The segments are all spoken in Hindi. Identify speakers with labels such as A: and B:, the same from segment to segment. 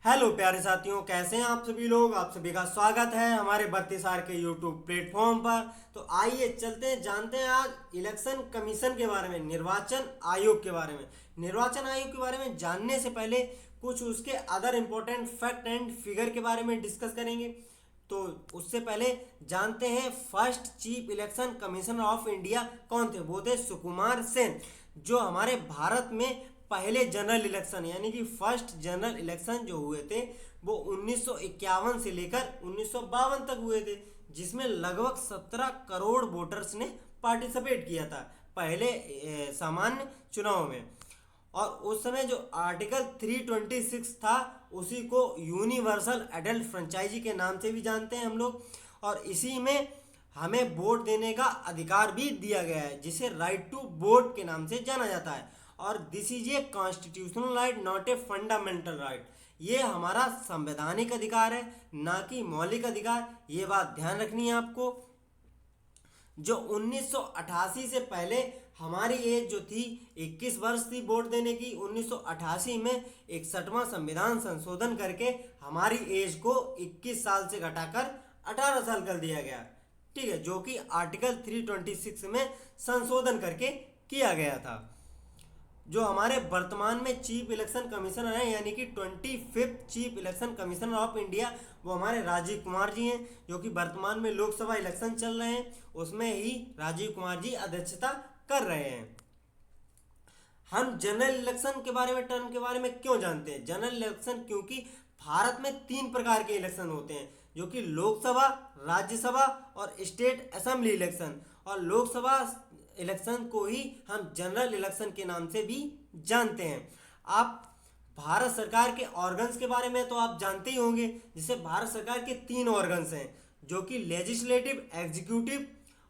A: हेलो प्यारे साथियों, कैसे हैं आप सभी लोग। आप सभी का स्वागत है हमारे बत्तीसार के यूट्यूब प्लेटफॉर्म पर। तो आइए चलते हैं, जानते हैं आज इलेक्शन कमीशन के बारे में, निर्वाचन आयोग के बारे में। निर्वाचन आयोग के बारे में जानने से पहले कुछ उसके other important fact and figure के बारे में डिस्कस करेंगे। तो उससे पहले जानते हैं first chief election commissioner of India कौन थे। वो थे सुकुमार सेन, जो हमारे भारत में पहले जनरल इलेक्शन यानी कि फर्स्ट जनरल इलेक्शन जो हुए थे वो 1951 से लेकर 1952 तक हुए थे, जिसमें लगभग 17 करोड़ वोटर्स ने पार्टिसिपेट किया था पहले सामान्य चुनाव में। और उस समय जो आर्टिकल 326 था उसी को यूनिवर्सल एडल्ट फ्रेंचाइजी के नाम से भी जानते हैं हम लोग। और इसी में हमें वोट देने का अधिकार भी दिया गया है, जिसे राइट टू वोट के नाम से जाना जाता है। और this is a constitutional right, not a fundamental right. ये हमारा संवैधानिक अधिकार है, ना कि मौलिक अधिकार। ये बात ध्यान रखनी है आपको। जो 1988 से पहले हमारी एज जो थी 21 वर्ष थी वोट देने की, 1988 में 61वां संविधान संशोधन करके हमारी एज को 21 साल से घटाकर 18 साल कर दिया गया। ठीक है, जो कि आर्टिकल 326 में संशोधन करके किया गया था। जो हमारे वर्तमान में चीफ इलेक्शन कमिश्नर हैं यानी कि 25th chief election commissioner of India, वो हमारे राजीव कुमार जी हैं, जो कि वर्तमान में लोकसभा इलेक्शन चल रहे हैं उसमें ही राजीव कुमार जी अध्यक्षता कर रहे हैं। हम जनरल इलेक्शन के बारे में, टर्म के बारे में क्यों जानते हैं? जनरल इलेक्शन क्योंकि भारत में 3 प्रकार के इलेक्शन होते हैं, जो कि लोकसभा, राज्यसभा और स्टेट असेंबली इलेक्शन। और लोकसभा इलेक्शन को ही हम जनरल इलेक्शन के नाम से भी जानते हैं। आप भारत सरकार के ऑर्गन्स के बारे में तो आप जानते ही होंगे, जिसे भारत सरकार के 3 ऑर्गन्स हैं, जो कि लेजिस्लेटिव, एग्जीक्यूटिव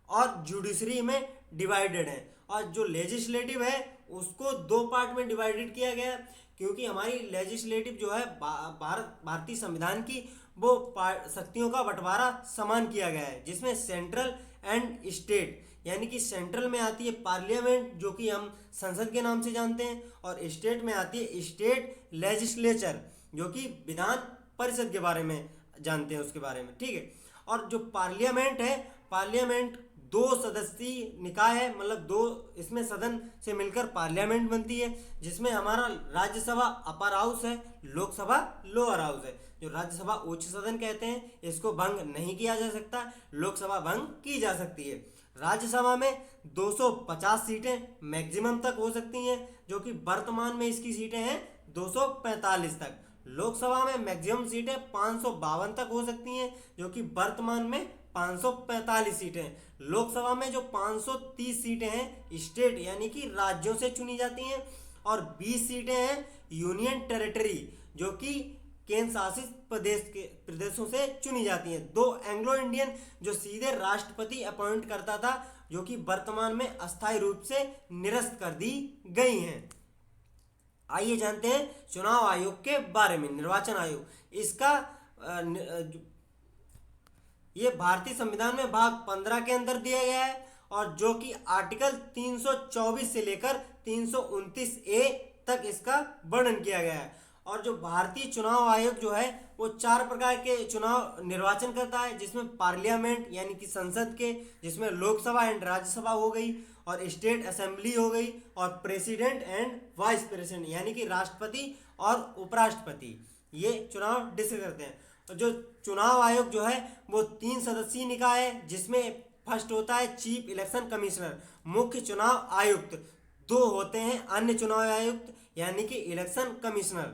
A: और जुडिशरी में डिवाइडेड है। और जो लेजिस्लेटिव है उसको 2 पार्ट में डिवाइडेड किया गया, क्योंकि हमारी लेजिस्लेटिव जो है भारतीय संविधान की वो शक्तियों का बंटवारा समान किया गया है, जिसमें सेंट्रल एंड स्टेट, यानी कि सेंट्रल में आती है पार्लियामेंट, जो कि हम संसद के नाम से जानते हैं, और स्टेट में आती है स्टेट लेजिस्लेचर, जो कि विधान परिषद के बारे में जानते हैं उसके बारे में। ठीक है, और जो पार्लियामेंट है, पार्लियामेंट 2 सदस्यीय निकाय है, मतलब 2 इसमें सदन से मिलकर पार्लियामेंट बनती है, जिसमें हमारा राज्यसभा अपर हाउस है, लोकसभा लोअर हाउस है। जो राज्यसभा उच्च सदन कहते हैं, इसको भंग नहीं किया जा सकता, लोकसभा भंग की जा सकती है। राज्यसभा में 250 सीटें मैक्सिमम तक हो सकती हैं, जो कि वर्तमान में इसकी सीटें हैं 245 तक। लोकसभा में मैक्सिमम सीटें 552 तक हो सकती हैं, जो कि वर्तमान में 545 सीटें। लोकसभा में जो 530 सीटें हैं स्टेट यानी कि राज्यों से चुनी जाती हैं, और 20 सीटें हैं यूनियन टेरिटरी, जो कि केंद्र शासित प्रदेशों से चुनी जाती हैं। 2 एंग्लो इंडियन, जो सीधे राष्ट्रपति अपॉइंट करता था, जो कि वर्तमान में अस्थायी रूप से निरस्त कर दी गई हैं। आइए जानते हैं चुनाव आयोग के बारे में। निर्वाचन आयोग, इसका ये भारतीय संविधान में भाग 15 के अंदर दिया गया है, और जो कि आर्टिकल 324 से लेकर 329A तक इसका वर्णन किया गया है। और जो भारतीय चुनाव आयोग जो है वो 4 प्रकार के चुनाव निर्वाचन करता है, जिसमें पार्लियामेंट यानी कि संसद के, जिसमें लोकसभा एंड राज्यसभा हो गई, और स्टेट असेंबली हो गई, और प्रेसिडेंट एंड वाइस प्रेसिडेंट यानी कि राष्ट्रपति और उपराष्ट्रपति, ये चुनाव डिसाइड करते हैं। जो चुनाव आयोग जो है वो 3 सदस्यीय निकाय है, जिसमें फर्स्ट होता है चीफ इलेक्शन कमिश्नर, मुख्य चुनाव आयुक्त। 2 होते हैं अन्य चुनाव आयुक्त यानी कि इलेक्शन कमिश्नर।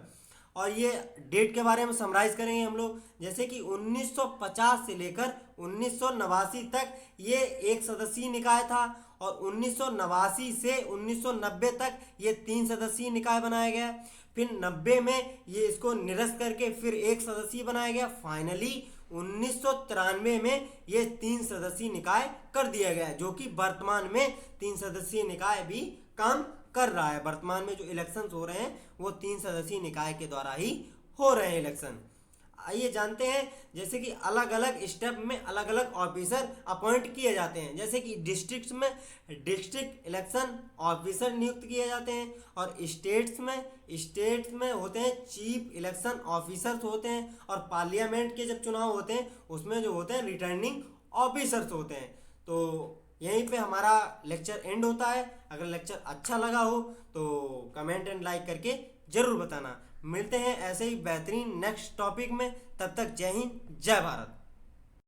A: और ये डेट के बारे में समराइज करेंगे हम लोग, जैसे कि 1950 से लेकर 1989 तक ये 1 सदस्यीय निकाय था, और 1989 से 1990 तक ये 3 सदस्यीय निकाय बनाया गया। फिर 90 में ये इसको निरस्त करके फिर 1 सदस्यीय बनाया गया। फाइनली 1993 में ये 3 सदस्यीय निकाय कर दिया गया, जो कि वर्तमान में 3 सदस्यीय निकाय भी काम कर रहा है। वर्तमान में जो इलेक्शंस हो रहे हैं वो 3 सदस्यीय निकाय के द्वारा ही हो रहे हैं इलेक्शन। आइए जानते हैं, जैसे कि अलग अलग स्टेप में अलग अलग ऑफिसर अपॉइंट किए जाते हैं। जैसे कि डिस्ट्रिक्ट्स में डिस्ट्रिक्ट इलेक्शन ऑफिसर नियुक्त किए जाते हैं, और स्टेट्स में होते हैं चीफ इलेक्शन ऑफिसर्स होते हैं, और पार्लियामेंट के जब चुनाव होते हैं उसमें जो होते हैं रिटर्निंग ऑफिसर्स होते हैं। तो यहीं पे हमारा लेक्चर एंड होता है। अगर लेक्चर अच्छा लगा हो तो कमेंट एंड लाइक करके ज़रूर बताना। मिलते हैं ऐसे ही बेहतरीन नेक्स्ट टॉपिक में। तब तक जय हिंद, जय भारत।